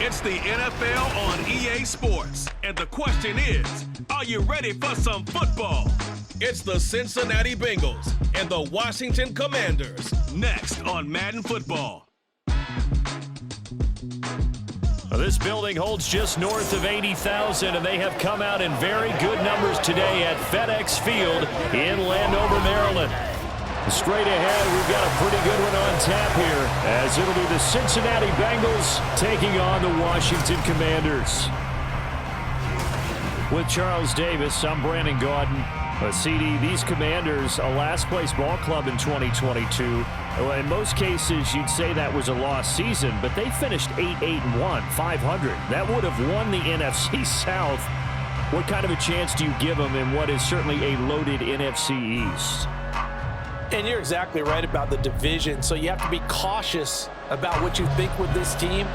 It's the NFL on EA Sports, and the question is, are you ready for some football? It's the Cincinnati Bengals and the Washington Commanders, next on Madden Football. This building holds just north of 80,000, and they have come out in very good numbers today at FedEx Field in Landover, Maryland. Straight ahead, we've got a pretty good one on tap here, as it'll be the Cincinnati Bengals taking on the Washington Commanders. With Charles Davis, I'm Brandon Gaudin. CD, these Commanders, a last-place ball club in 2022. In most cases, you'd say that was a lost season, but they finished 8-1, 500. That would have won the NFC South. What kind of a chance do you give them in what is certainly a loaded NFC East? And you're exactly right about the division, so you have to be cautious about what you think with this team.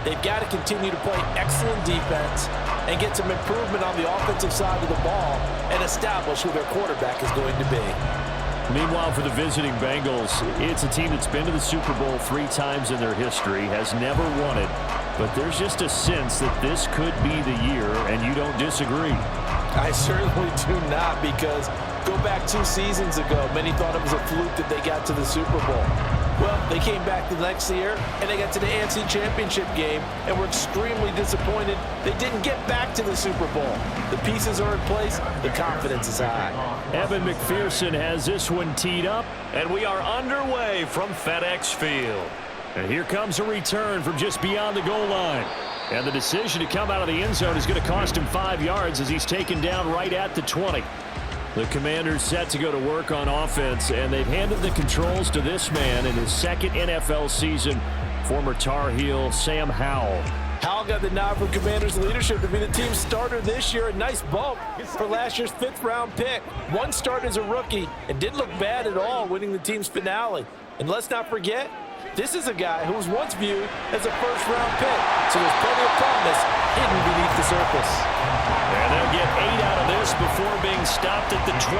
They've got to continue to play excellent defense and get some improvement on the offensive side of the ball and establish who their quarterback is going to be. Meanwhile, for the visiting Bengals, it's a team that's been to the Super Bowl 3 times in their history, has never won it, but there's just a sense that this could be the year, and you don't disagree. I certainly do not, because go back 2 seasons ago, many thought it was a fluke that they got to the Super Bowl. Well, they came back the next year, and they got to the AFC Championship game, and were extremely disappointed they didn't get back to the Super Bowl. The pieces are in place. The confidence is high. Evan McPherson has this one teed up, and we are underway from FedEx Field. And here comes a return from just beyond the goal line. And the decision to come out of the end zone is going to cost him 5 yards as he's taken down right at the 20. The Commanders set to go to work on offense, and they've handed the controls to this man in his second NFL season, former Tar Heel Sam Howell. Howell got the nod from Commanders leadership to be the team's starter this year. A nice bump for last year's 5th-round pick. One start as a rookie and didn't look bad at all, winning the team's finale. And let's not forget, this is a guy who was once viewed as a 1st-round pick, so there's plenty of promise hidden beneath the surface. And they'll get 8 out of this before being stopped at the 28.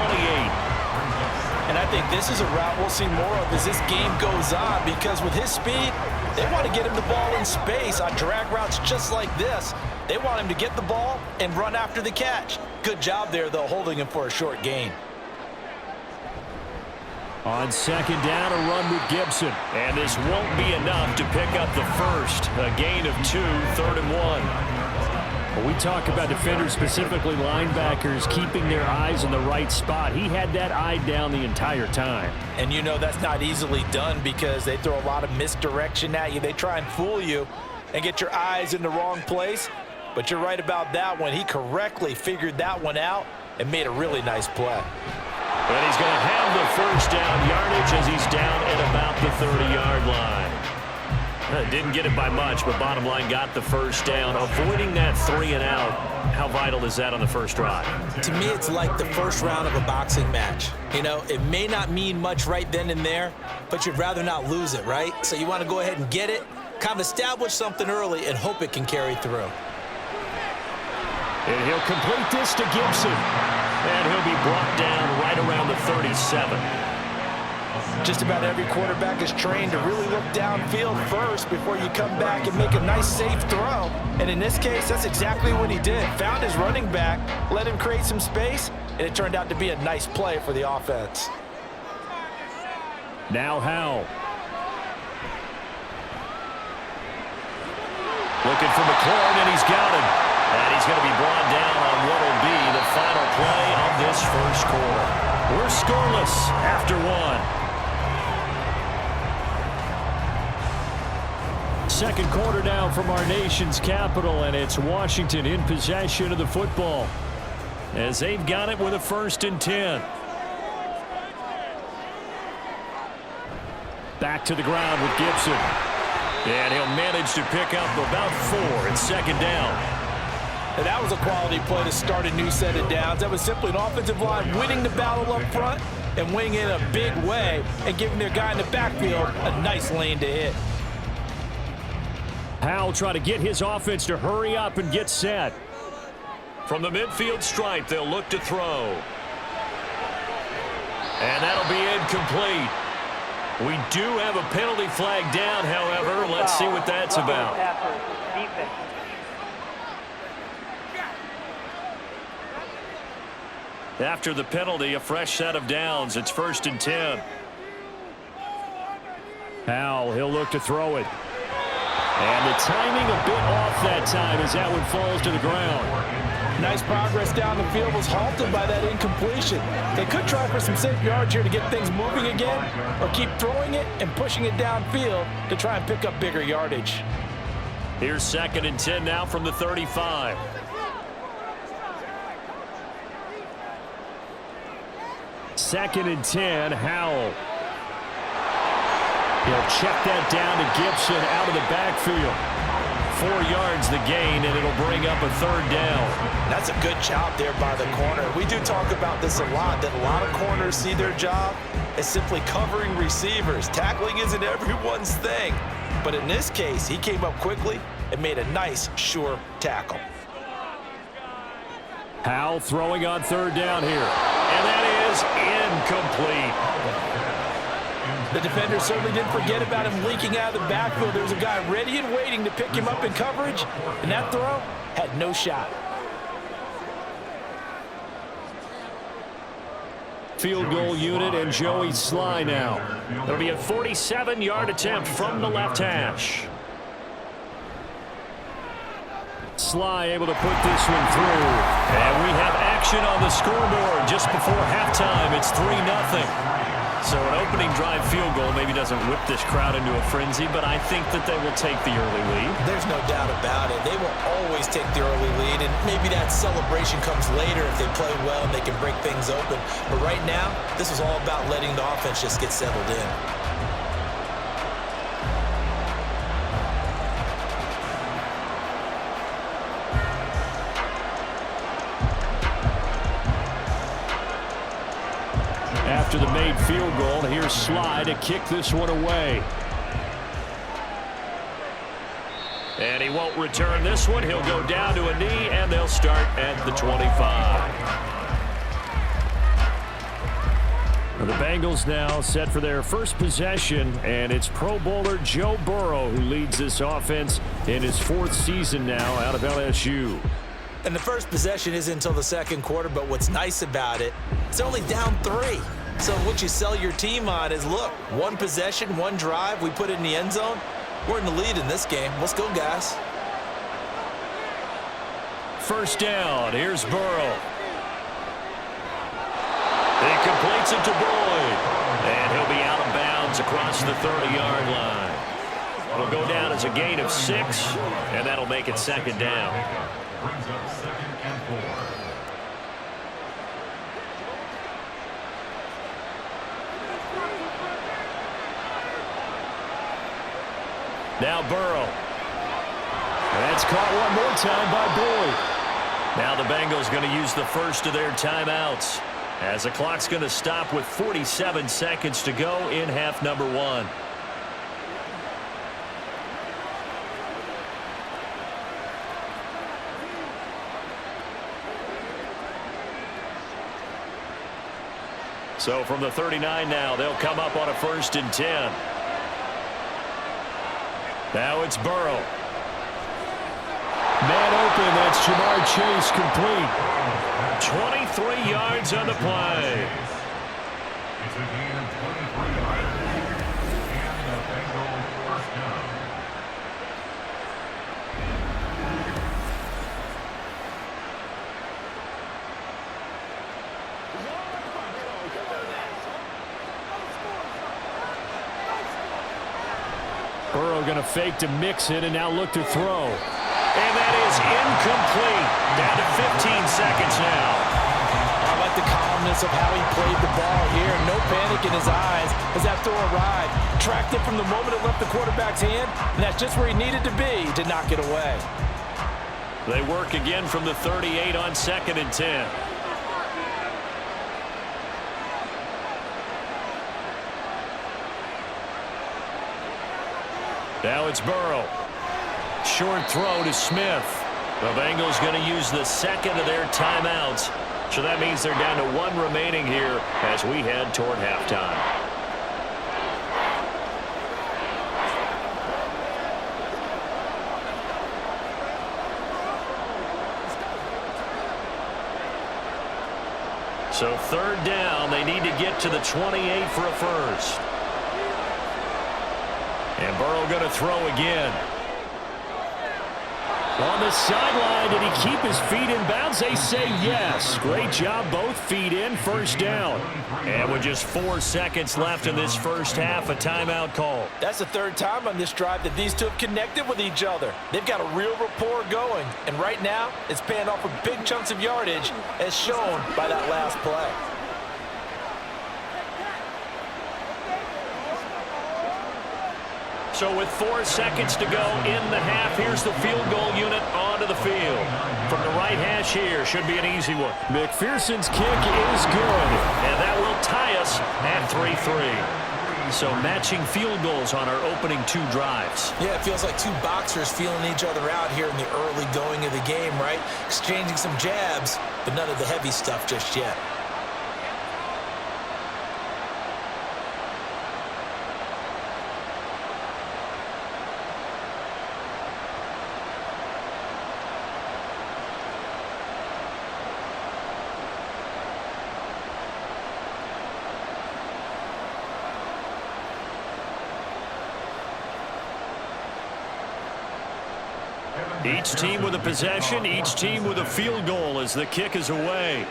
And I think this is a route we'll see more of as this game goes on, because with his speed, they want to get him the ball in space on drag routes just like this. They want him to get the ball and run after the catch. Good job there, though, holding him for a short gain. On 2nd down, a run with Gibson. And this won't be enough to pick up the first. A gain of 2, 3rd and 1. When we talk about defenders, specifically linebackers, keeping their eyes in the right spot, he had that eye down the entire time. And you know that's not easily done, because they throw a lot of misdirection at you. They try and fool you and get your eyes in the wrong place. But you're right about that one. He correctly figured that one out and made a really nice play. And he's going to have the 1st down yardage as he's down at about the 30-yard line. Didn't get it by much, but bottom line, got the 1st down. Avoiding that 3 and out, how vital is that on the first drive? To me, it's like the first round of a boxing match. You know, it may not mean much right then and there, but you'd rather not lose it, right? So you want to go ahead and get it, kind of establish something early, and hope it can carry through. And he'll complete this to Gibson. And he'll be brought down right around the 37. Just about every quarterback is trained to really look downfield first before you come back and make a nice, safe throw. And in this case, that's exactly what he did. Found his running back, let him create some space, and it turned out to be a nice play for the offense. Now Howell. Looking for McLaurin, and he's got him. And he's going to be brought down on what will be the final play of this first quarter. We're scoreless after 1. Second quarter now from our nation's capital, and it's Washington in possession of the football as they've got it with a 1st and 10. Back to the ground with Gibson. And he'll manage to pick up about 4 and 2nd down. And that was a quality play to start a new set of downs. That was simply an offensive line winning the battle up front and winning in a big way and giving their guy in the backfield a nice lane to hit. Howell trying to get his offense to hurry up and get set. From the midfield stripe, they'll look to throw. And that'll be incomplete. We do have a penalty flag down, however. Let's see what that's about. After the penalty, a fresh set of downs. It's 1st and 10. Howell, he'll look to throw it. And the timing a bit off that time as that one falls to the ground. Nice progress down the field was halted by that incompletion. They could try for some safe yards here to get things moving again, or keep throwing it and pushing it downfield to try and pick up bigger yardage. Here's 2nd and 10 now from the 35. Second and 10, Howell. He'll check that down to Gibson out of the backfield. 4 yards the gain, and it'll bring up a 3rd down. That's a good job there by the corner. We do talk about this a lot, that a lot of corners see their job as simply covering receivers. Tackling isn't everyone's thing. But in this case, he came up quickly and made a nice, sure tackle. Howell throwing on 3rd down here. And that is incomplete. The defender certainly didn't forget about him leaking out of the backfield. There was a guy ready and waiting to pick him up in coverage, and that throw had no shot. Field goal unit and Joey Sly now. It'll be a 47-yard attempt from the left hash. Sly able to put this one through. And we have action on the scoreboard just before halftime. It's 3-0. So an opening drive field goal maybe doesn't whip this crowd into a frenzy, but I think that they will take the early lead. There's no doubt about it. They will always take the early lead, and maybe that celebration comes later if they play well and they can break things open. But right now, this is all about letting the offense just get settled in. After the made field goal, here's Sly to kick this one away. And he won't return this one. He'll go down to a knee, and they'll start at the 25. The Bengals now set for their first possession, and it's Pro Bowler Joe Burrow who leads this offense in his 4th season now out of LSU. And the first possession isn't until the 2nd quarter, but what's nice about it, it's only down 3. So what you sell your team on is, look, 1 possession, 1 drive, we put it in the end zone. We're in the lead in this game. Let's go, guys. First down, here's Burrow. He completes it to Boyd. And he'll be out of bounds across the 30-yard line. It'll go down as a gain of 6, and that'll make it 2nd down. Brings up 2nd and 4. Now Burrow. That's caught one more time by Boyd. Now the Bengals going to use the first of their timeouts, as the clock's going to stop with 47 seconds to go in half number 1. So from the 39 now, they'll come up on a 1st and 10. Now it's Burrow. Man open, that's Jamar Chase complete. 23 yards on the play. It's a gain of 23 yards. And the Bengals first down. Burrow going to fake to mix it and now look to throw. And that is incomplete. Down to 15 seconds now. I like the calmness of how he played the ball here. No panic in his eyes as that throw arrived. Tracked it from the moment it left the quarterback's hand, and that's just where he needed to be to knock it away. They work again from the 38 on 2nd and 10. Now it's Burrow. Short throw to Smith. The Bengals going to use the 2nd of their timeouts. So that means they're down to 1 remaining here as we head toward halftime. So third down, they need to get to the 28 for a first. And Burrow going to throw again. On the sideline, did he keep his feet in bounds? They say yes. Great job, both feet in, first down. And with just 4 seconds left in this first half, a timeout call. That's the third time on this drive that these two have connected with each other. They've got a real rapport going, and right now, it's paying off with big chunks of yardage, as shown by that last play. So with 4 seconds to go in the half, here's the field goal unit onto the field. From the right hash here, should be an easy one. McPherson's kick is good. And that will tie us at 3-3. So matching field goals on our opening 2 drives. Yeah, it feels like 2 boxers feeling each other out here in the early going of the game, right? Exchanging some jabs, but none of the heavy stuff just yet. Each team with a possession, each team with a field goal as the kick is away.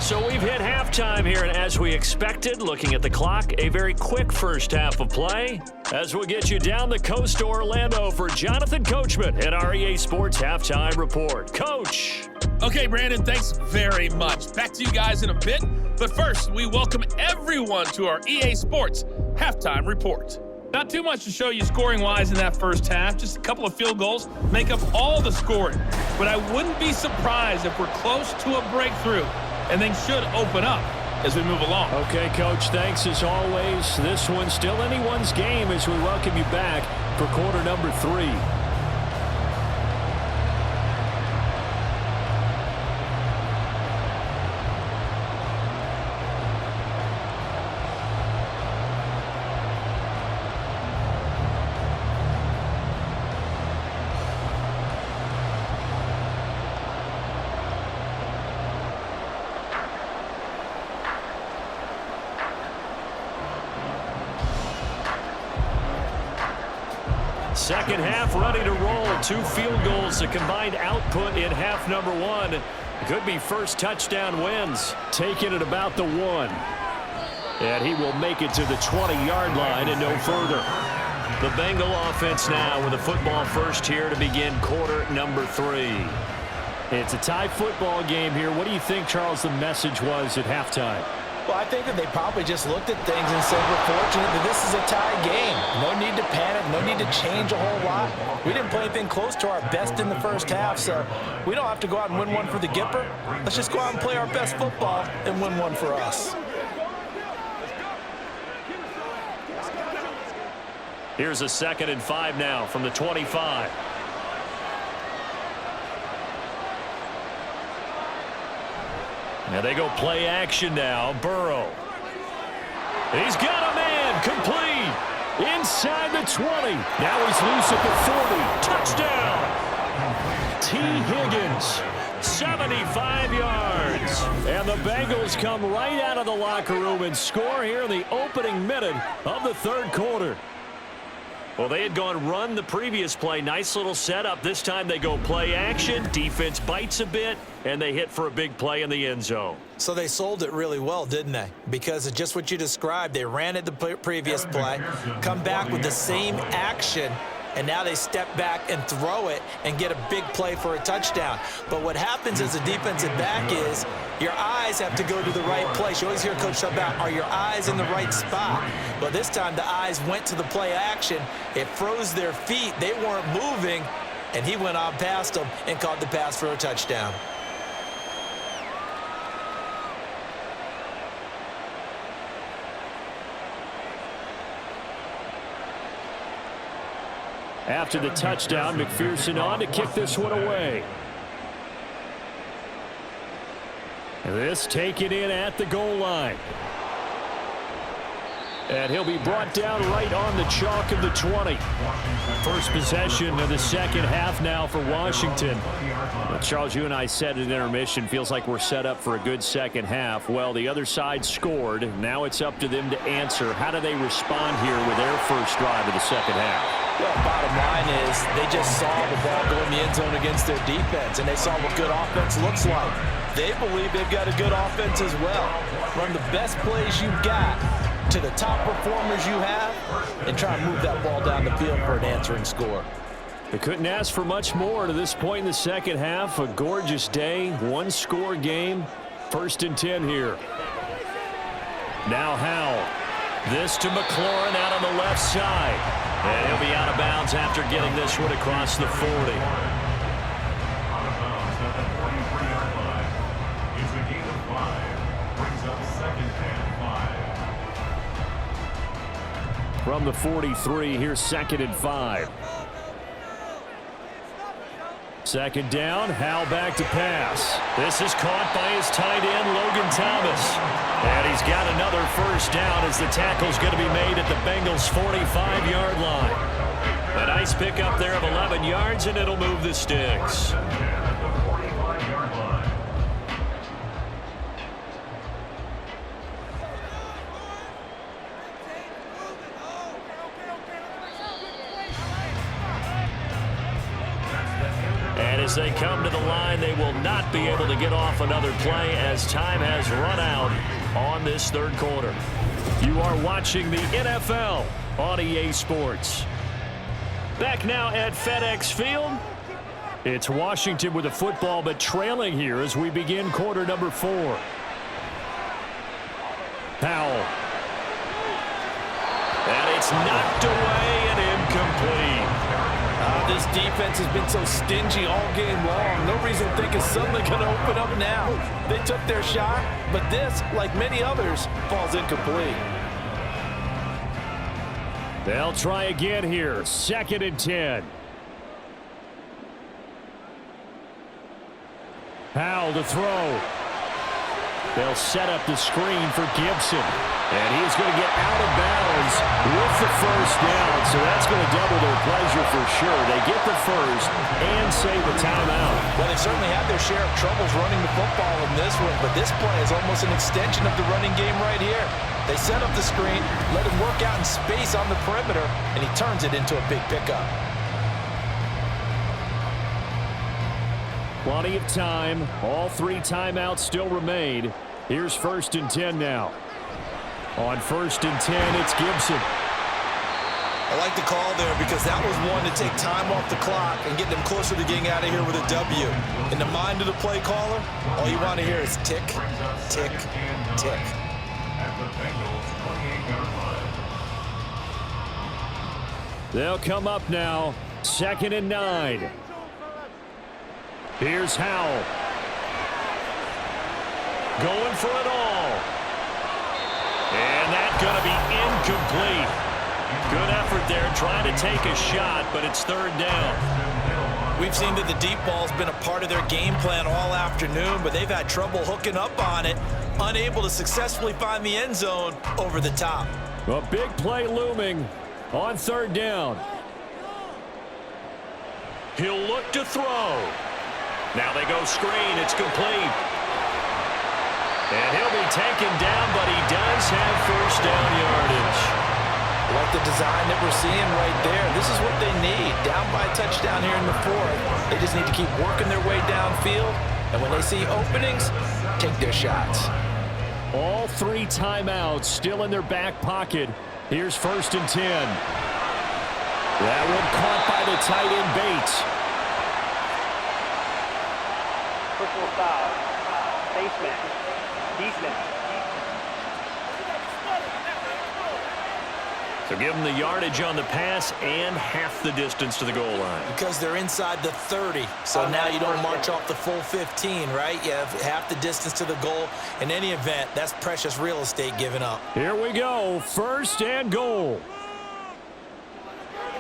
So we've hit halftime here, and as we expected, looking at the clock, a very quick first half of play. As we'll get you down the coast to Orlando for Jonathan Coachman at our EA Sports Halftime Report. Coach. Okay, Brandon, thanks very much. Back to you guys in a bit. But first, we welcome everyone to our EA Sports Halftime Report. Not too much to show you scoring-wise in that first half. Just a couple of field goals make up all the scoring. But I wouldn't be surprised if we're close to a breakthrough, and things should open up as we move along. Okay, Coach, thanks as always. This one's still anyone's game as we welcome you back for quarter number 3. Second half ready to roll. 2 field goals, the combined output in half number 1. Could be first touchdown wins. Taking it about the 1. And he will make it to the 20-yard line and no further. The Bengal offense now with a football first here to begin quarter number 3. It's a tie football game here. What do you think, Charles, the message was at halftime? Well, I think that they probably just looked at things and said, we're fortunate that this is a tie game. No need to panic, no need to change a whole lot. We didn't play anything close to our best in the first half, so we don't have to go out and win one for the Gipper. Let's just go out and play our best football and win one for us. Here's a 2nd and 5 now from the 25. Now they go play action now. Burrow. He's got a man. Complete. Inside the 20. Now he's loose at the 40. Touchdown. T. Higgins. 75 yards. And the Bengals come right out of the locker room and score here in the opening minute of the third quarter. Well, they had gone run the previous play. Nice little setup. This time they go play action. Defense bites a bit, and they hit for a big play in the end zone. So they sold it really well, didn't they? Because of just what you described. They ran it the previous play, come back with the same action, and now they step back and throw it and get a big play for a touchdown. But what happens as a defensive back is your eyes have to go to the right place. You always hear Coach talk about, are your eyes in the right spot? Well, this time the eyes went to the play action. It froze their feet. They weren't moving, and he went on past them and caught the pass for a touchdown. After the touchdown, McPherson on to kick this one away. This taken in at the goal line. And he'll be brought down right on the chalk of the 20. First possession of the second half now for Washington. Well, Charles, you and I said at intermission, feels like we're set up for a good second half. Well, the other side scored. Now it's up to them to answer. How do they respond here with their first drive of the second half? Well, bottom line is they just saw the ball go in the end zone against their defense, and they saw what good offense looks like. They believe they've got a good offense as well. Run the best plays you've got to the top performers you have, and try and move that ball down the field for an answering score. They couldn't ask for much more to this point in the second half. A gorgeous day, one-score game. 1st and 10 here. Now Howell. This to McLaurin out on the left side. And he'll be out of bounds after getting this one across the 40. Out of bounds at the 43-yard line. It's a gain of 5. Brings up second and 5. From the 43, here's 2nd and 5. Second down, Howell back to pass. This is caught by his tight end, Logan Thomas. And he's got another first down as the tackle's going to be made at the Bengals' 45-yard line. A nice pickup there of 11 yards, and it'll move the sticks. At the 45-yard line. And as they come to the line, they will not be able to get off another play as time has run out on this third quarter. You are watching the NFL on EA Sports. Back now at FedEx Field. It's Washington with the football, but trailing here as we begin quarter number 4. Howell. And it's knocked away and incomplete. This defense has been so stingy all game long. No reason to think it's suddenly going to open up now. They took their shot, but this, like many others, falls incomplete. They'll try again here. 2nd and 10. Howell to throw. They'll set up the screen for Gibson. And he's going to get out of bounds with the first down. So that's going to double their pleasure for sure. They get the first and save a timeout. Well, they certainly had their share of troubles running the football in this one, but this play is almost an extension of the running game right here. They set up the screen, let him work out in space on the perimeter, and he turns it into a big pickup. Plenty of time. All 3 timeouts still remain. Here's 1st and 10 now. On 1st and 10, it's Gibson. I like the call there because that was one to take time off the clock and get them closer to getting out of here with a W. In the mind of the play caller, all you want to hear is tick, tick, tick. At the Bengals' 28-yard line. They'll come up now. 2nd and 9. Here's Howell. Going for it all. And that's going to be incomplete. Good effort there trying to take a shot, but it's 3rd down. We've seen that the deep ball's been a part of their game plan all afternoon, but they've had trouble hooking up on it, unable to successfully find the end zone over the top. A big play looming on 3rd down. He'll look to throw. Now they go screen. It's complete. And he'll be taken down, but he does have first down yardage. I like the design that we're seeing right there. This is what they need. Down by a touchdown here in the 4th. They just need to keep working their way downfield. And when they see openings, take their shots. All 3 timeouts still in their back pocket. Here's 1st and 10. That one caught by the tight end Bates. Personal foul. Baseman. Defense. So give them the yardage on the pass and half the distance to the goal line. Because they're inside the 30, so now you don't march off the full 15, right? You have half the distance to the goal. In any event, that's precious real estate given up. Here we go, 1st and goal.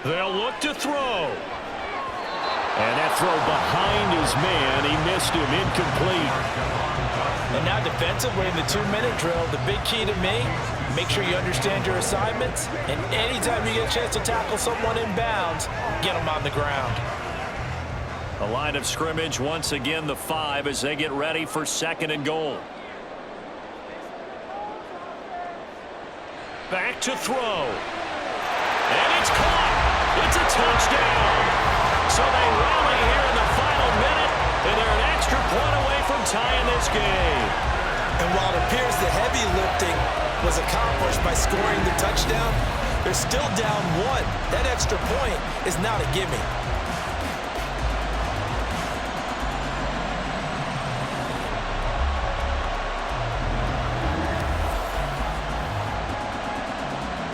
They'll look to throw. And that throw behind his man. He missed him, incomplete. And now defensively in the 2-minute drill, the big key to me, make sure you understand your assignments, and anytime you get a chance to tackle someone in bounds, get them on the ground. A line of scrimmage, once again the 5 as they get ready for 2nd and goal. Back to throw. And it's caught. It's a touchdown. So they rally here in the final minute, and they're an extra point away from tying this game. And while it appears the heavy lifting was accomplished by scoring the touchdown, they're still down 1. That extra point is not a gimme.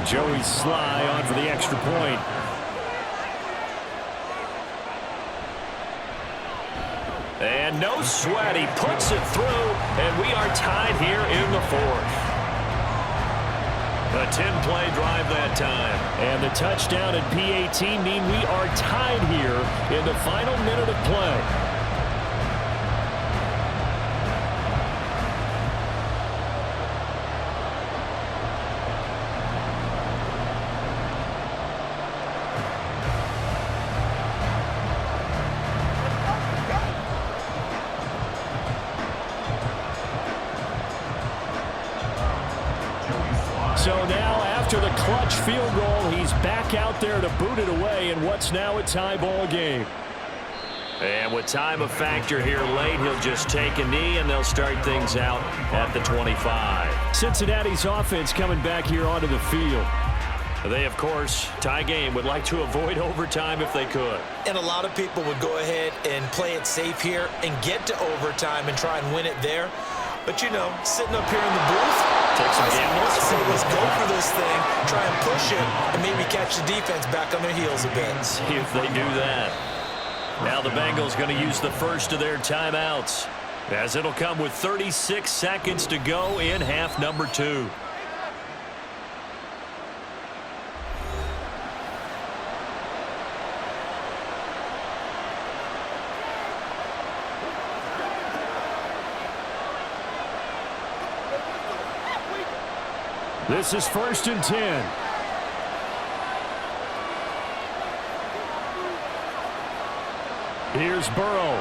Joey Sly on for the extra point. And no sweat, he puts it through, and we are tied here in the 4th. A 10-play drive that time. And the touchdown and PAT mean we are tied here in the final minute of play. So now, after the clutch field goal, he's back out there to boot it away in what's now a tie ball game. And with time a factor here late, he'll just take a knee, and they'll start things out at the 25. Cincinnati's offense coming back here onto the field. They, of course, tie game, would like to avoid overtime if they could. And a lot of people would go ahead and play it safe here and get to overtime and try and win it there. But, you know, sitting up here in the booth, I say let's go for this thing, try and push it, and maybe catch the defense back on their heels a bit. See if they do that. Now the Bengals going to use the first of their timeouts, as it'll come with 36 seconds to go in half number 2. This is 1st and 10. Here's Burrow.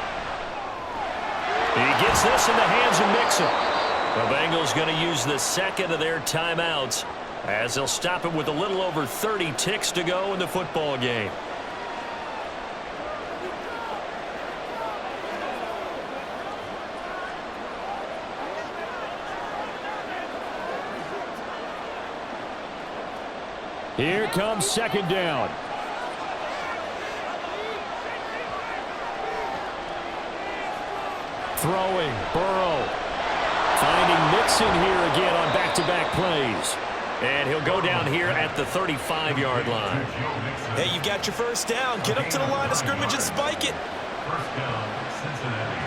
He gets this in the hands of Mixon. The Bengals going to use the second of their timeouts as they'll stop it with a little over 30 ticks to go in the football game. Here comes 2nd down. Throwing, Burrow. Finding Mixon here again on back-to-back plays. And he'll go down here at the 35-yard line. Hey, you got your 1st down. Get up to the line of scrimmage and spike it. 1st down, Cincinnati.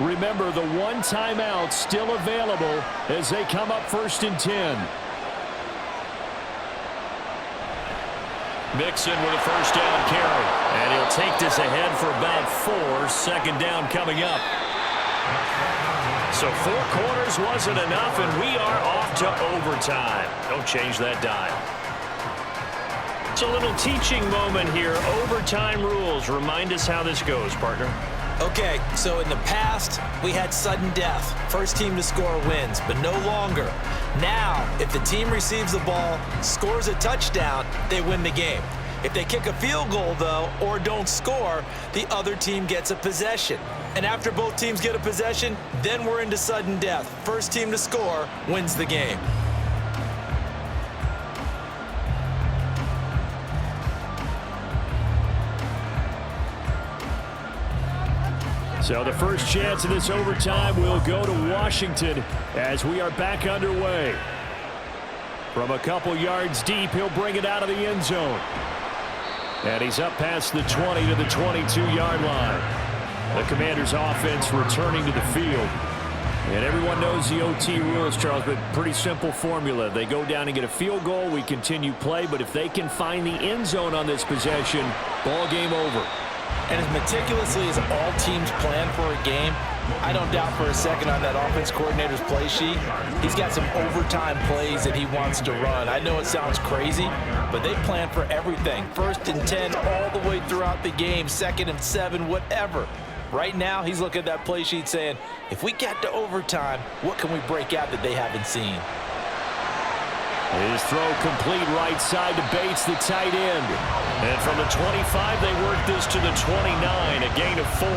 Remember, the 1 timeout still available as they come up 1st and 10. Mixon with a 1st down carry. And he'll take this ahead for about 4. 2nd down coming up. So 4 quarters wasn't enough, and we are off to overtime. Don't change that dime. It's a little teaching moment here. Overtime rules. Remind us how this goes, partner. Okay, so in the past, we had sudden death. First team to score wins, but no longer. Now, if the team receives the ball, scores a touchdown, they win the game. If they kick a field goal, though, or don't score, the other team gets a possession. And after both teams get a possession, then we're into sudden death. First team to score wins the game. So the first chance of this overtime will go to Washington as we are back underway. From a couple yards deep, he'll bring it out of the end zone. And he's up past the 20 to the 22-yard line. The Commanders' offense returning to the field. And everyone knows the OT rules, Charles, but pretty simple formula. They go down and get a field goal, we continue play, but if they can find the end zone on this possession, ball game over. And as meticulously as all teams plan for a game, I don't doubt for a second on that offense coordinator's play sheet, he's got some overtime plays that he wants to run. I know it sounds crazy, but they plan for everything. 1st and 10 all the way throughout the game, 2nd and 7, whatever. Right now, he's looking at that play sheet saying, if we get to overtime, what can we break out that they haven't seen? His throw complete right side to Bates, the tight end. And from the 25, they work this to the 29, a gain of 4.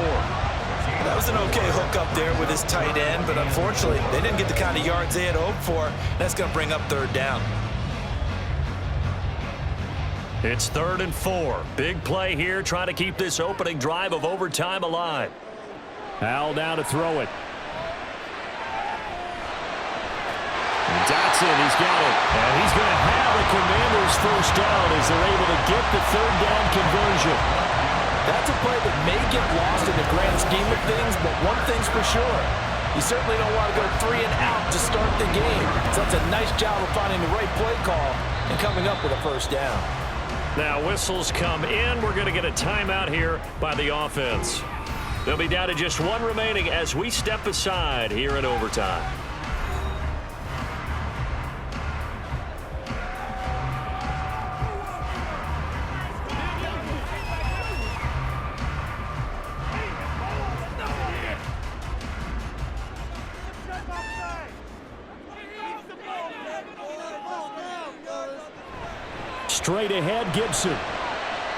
That was an okay hook up there with his tight end, but unfortunately, they didn't get the kind of yards they had hoped for. That's going to bring up 3rd down. It's 3rd and 4. Big play here, trying to keep this opening drive of overtime alive. Howell now to throw it. Dotson, he's got it. And he's going to have the Commanders' 1st down as they're able to get the 3rd down conversion. That's a play that may get lost in the grand scheme of things, but one thing's for sure. You certainly don't want to go 3 and out to start the game. So that's a nice job of finding the right play call and coming up with a 1st down. Now whistles come in. We're going to get a timeout here by the offense. They'll be down to just 1 remaining as we step aside here in overtime. Straight ahead, Gibson.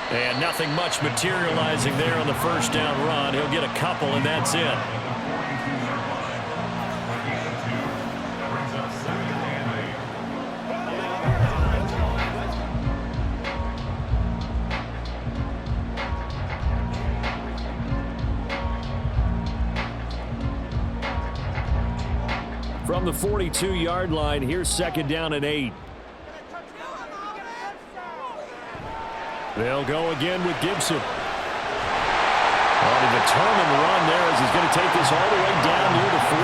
And nothing much materializing there on the 1st down run. He'll get a couple, and that's it. From the 42-yard line, here's 2nd down and 8. They'll go again with Gibson. On a determined run there as he's going to take this all the way down near the 40.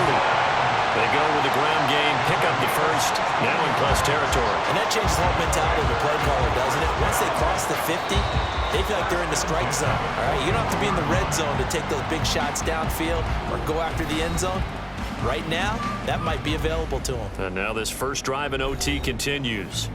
They go with the ground game, pick up the 1st, now in plus territory. And that changes the whole mentality of the play caller, doesn't it? Once they cross the 50, they feel like they're in the strike zone. All right, you don't have to be in the red zone to take those big shots downfield or go after the end zone. Right now, that might be available to them. And now this 1st drive in OT continues.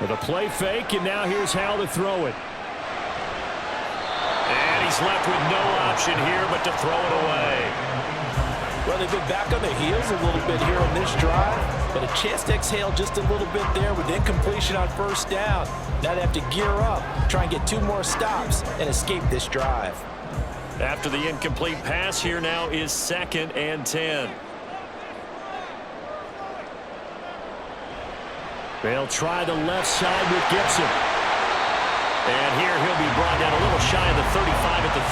With a play fake, and now here's Howell to throw it. And he's left with no option here but to throw it away. Well, they've been back on their heels a little bit here on this drive, but a chance to exhale just a little bit there with incompletion on 1st down. Now they have to gear up, try and get 2 more stops, and escape this drive. After the incomplete pass, here now is 2nd and 10. They'll try the left side with Gibson. And here he'll be brought down a little shy of the 35 at the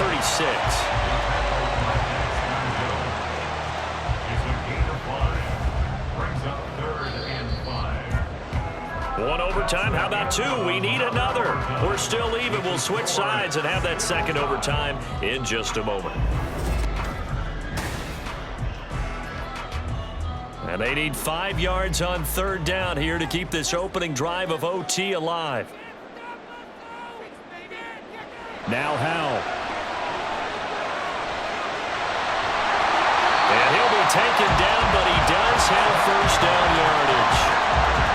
36. One overtime. How about 2? We need another. We're still even. We'll switch sides and have that 2nd overtime in just a moment. And they need 5 yards on 3rd down here to keep this opening drive of OT alive. Now Howell. And he'll be taken down, but he does have 1st down yardage.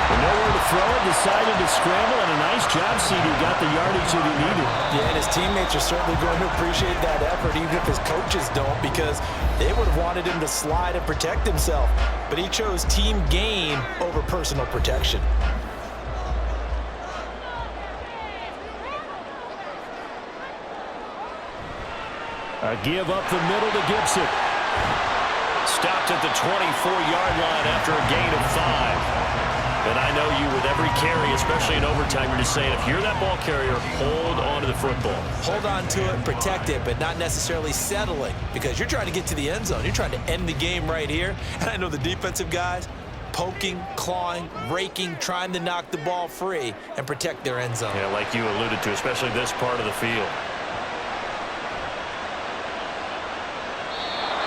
And nowhere to throw it, decided to scramble, and a nice job, CD. Got the yardage that he needed. Yeah, and his teammates are certainly going to appreciate that effort, even if his coaches don't, because they would have wanted him to slide and protect himself. But he chose team game over personal protection. A give up the middle to Gibson. Stopped at the 24-yard line after a gain of 5. And I know you, with every carry, especially in overtime, you're just saying, if you're that ball carrier, hold on to the football. Hold on to it, protect it, but not necessarily settling, because you're trying to get to the end zone. You're trying to end the game right here. And I know the defensive guys, poking, clawing, raking, trying to knock the ball free and protect their end zone. Yeah, like you alluded to, especially this part of the field.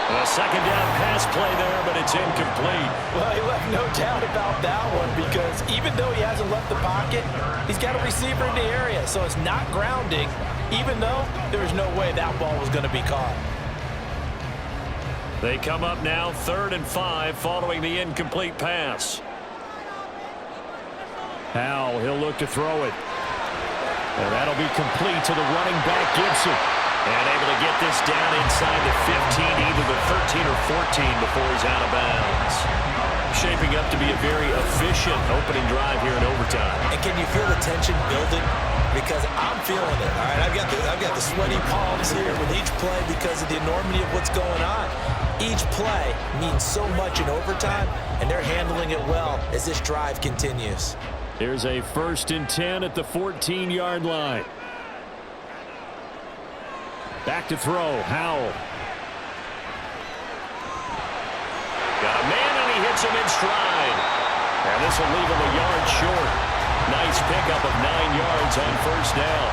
A second down pass play there, but it's incomplete. Well, he left no doubt about that one, because even though he hasn't left the pocket, he's got a receiver in the area, so it's not grounding, even though there's no way that ball was going to be caught. They come up now 3rd and 5 following the incomplete pass. Howell, he'll look to throw it. And that'll be complete to the running back, Gibson. And able to get this down inside the 15, either the 13 or 14 before he's out of bounds. Shaping up to be a very efficient opening drive here in overtime. And can you feel the tension building? Because I'm feeling it. All right, I've got the sweaty palms here with each play because of the enormity of what's going on. Each play means so much in overtime, and they're handling it well as this drive continues. Here's a 1st and 10 at the 14-yard line. Back to throw, Howell. Got a man, and he hits him in stride. And this will leave him a yard short. Nice pickup of 9 yards on 1st down.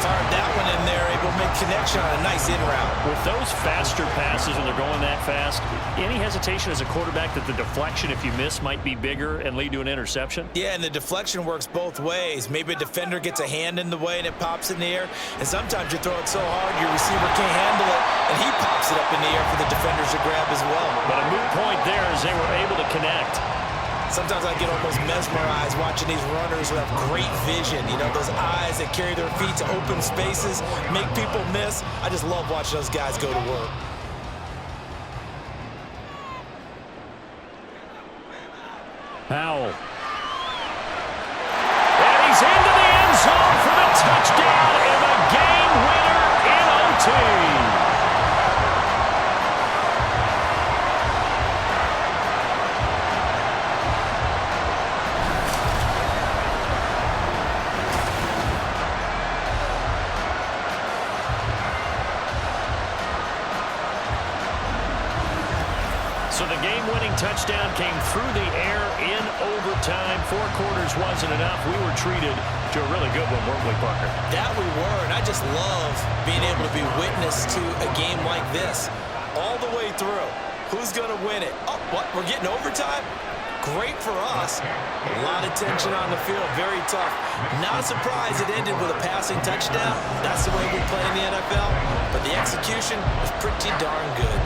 Fired that one in there, able to make connection on a nice in route. With those faster passes, and they're going that fast, any hesitation as a quarterback that the deflection, if you miss, might be bigger and lead to an interception? Yeah, and the deflection works both ways. Maybe a defender gets a hand in the way and it pops in the air, and sometimes you throw it so hard your receiver can't handle it, and he pops it up in the air for the defenders to grab as well. But a moot point there as they were able to connect. Sometimes I get almost mesmerized watching these runners who have great vision. You know, those eyes that carry their feet to open spaces, make people miss. I just love watching those guys go to work. Howell. And he's into the end zone for the touchdown and the game winner in OT. So the game-winning touchdown came through the air in overtime. 4 quarters wasn't enough. We were treated to a really good one, weren't we, Parker? That we were, and I just love being able to be witness to a game like this. All the way through. Who's going to win it? Oh, what? We're getting overtime? Great for us. A lot of tension on the field. Very tough. Not surprised it ended with a passing touchdown. That's the way we play in the NFL. But the execution was pretty darn good.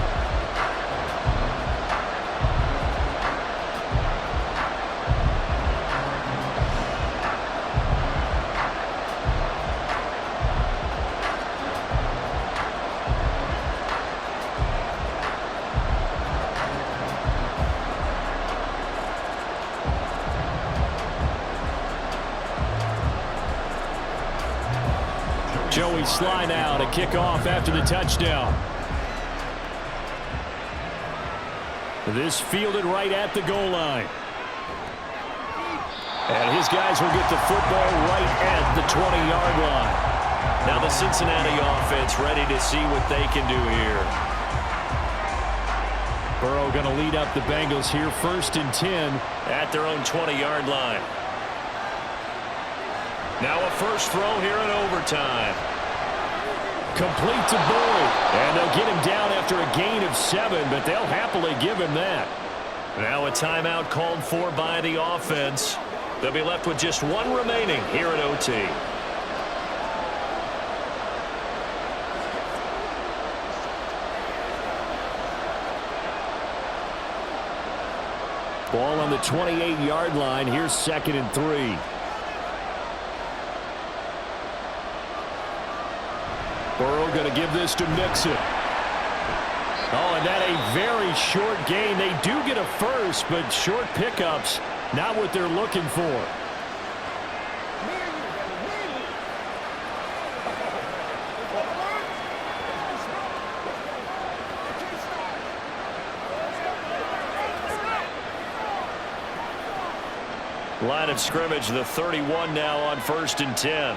Joey Sly now to kick off after the touchdown. This fielded right at the goal line. And his guys will get the football right at the 20-yard line. Now the Cincinnati offense ready to see what they can do here. Burrow going to lead up the Bengals here, 1st and 10 at their own 20-yard line. Now a first throw here in overtime. Complete to Boyd. And they'll get him down after a gain of 7, but they'll happily give him that. Now a timeout called for by the offense. They'll be left with just 1 remaining here at OT. Ball on the 28-yard line. Here's 2nd and 3. Burrow going to give this to Mixon. Oh, and that a very short gain. They do get a first, but short pickups, not what they're looking for. Line of scrimmage, the 31 now on 1st and 10.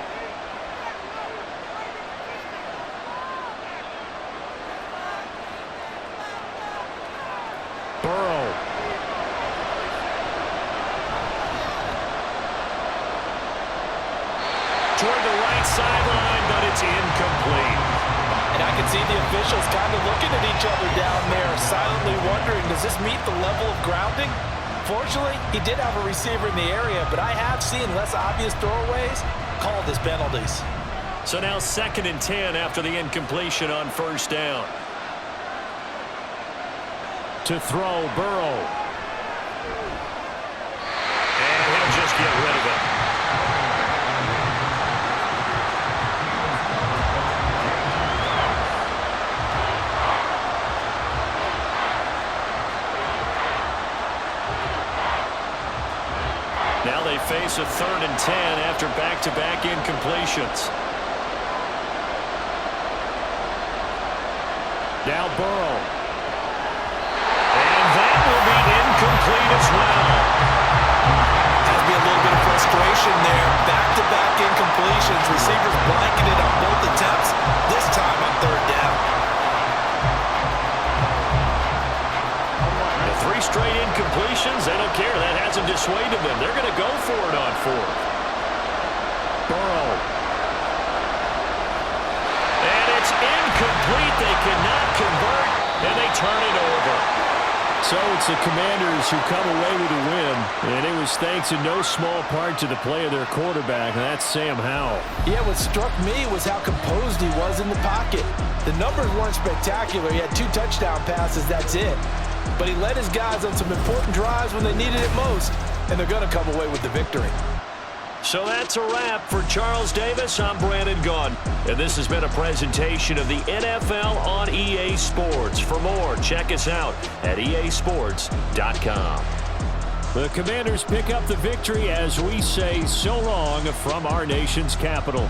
Burrow. Toward the right sideline, but it's incomplete. And I can see the officials kind of looking at each other down there, silently wondering, does this meet the level of grounding? Fortunately, he did have a receiver in the area, but I have seen less obvious throwaways called as penalties. So now 2nd and 10 after the incompletion on 1st down. To throw, Burrow. And he'll just get rid of it. Now they face a 3rd and 10 after back-to-back incompletions. Now Burrow. And that will be incomplete as well. Has to be a little bit of frustration there. Back-to-back incompletions. Receivers blanketed on both attempts, this time on 3rd down. The 3 straight incompletions, they don't care. That hasn't dissuaded them. They're going to go for it on 4th. Burrow. And it's incomplete. They cannot convert, and they turn it over. So it's the Commanders who come away with a win, and it was thanks in no small part to the play of their quarterback, and that's Sam Howell. Yeah, what struck me was how composed he was in the pocket. The numbers weren't spectacular. He had 2 touchdown passes, that's it. But he led his guys on some important drives when they needed it most, and they're going to come away with the victory. So that's a wrap for Charles Davis. I'm Brandon Gaudin, and this has been a presentation of the NFL on EA Sports. For more, check us out at easports.com. The Commanders pick up the victory as we say so long from our nation's capital.